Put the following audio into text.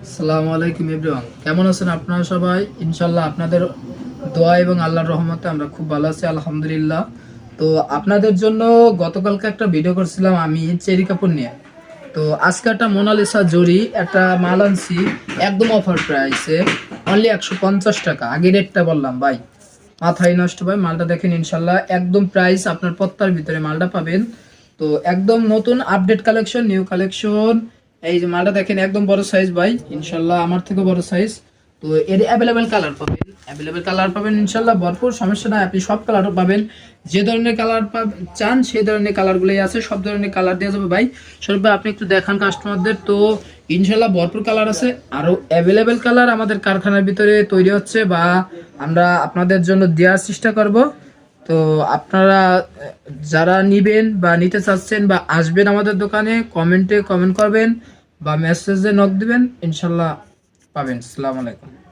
আসসালামু আলাইকুম এভরিওয়ান, কেমন আছেন আপনারা সবাই? ইনশাল্লাহ আপনাদের দোয়া এবং আল্লাহর রহমতে আমরা খুব ভালো আছি, আলহামদুলিল্লাহ। তো আপনাদের জন্য গতকালকে একটা ভিডিও করছিলাম আমি চেরি কাপড় নিয়ে। তো আজকে একটা মোনালিসা জরি একটা মাল আনছি, একদম অফার প্রাইসে, অনলি 150 টাকা। আগে রেটটা বললাম ভাই, মাথায় নষ্ট ভাই। মালটা দেখেন, ইনশাল্লাহ একদম প্রাইস আপনার পত্তার ভিতরে মালটা পাবেন। তো একদম নতুন আপডেট কালেকশন, নিউ কালেকশন। এই যে মালটা দেখেন, একদম বড় সাইজ ভাই, ইনশাল্লাহ আমার থেকে বড় সাইজ। তো এর অ্যাভেলেবেল কালার পাবেন, ইনশাল্লাহ ভরপুর, সমস্যা নাই, আপনি সব কালার পাবেন। যে ধরনের কালার চান সেই ধরনের কালারগুলোই আছে, সব ধরনের কালার দেওয়া যাবে ভাই। সরব ভাই, আপনি একটু দেখান কাস্টমারদের। তো ইনশাল্লাহ ভরপুর কালার আছে, আরো অ্যাভেলেবেল কালার আমাদের কারখানার ভিতরে তৈরি হচ্ছে বা আমরা আপনাদের জন্য দেওয়ার চেষ্টা করব। তো আপনারা যারা নিবেন বা নিতে চাচ্ছেন বা আসবেন আমাদের দোকানে, কমেন্টে কমেন্ট করবেন বা মেসেজে নক দিবেন, ইনশাল্লাহ পাবেন। আসসালামু আলাইকুম।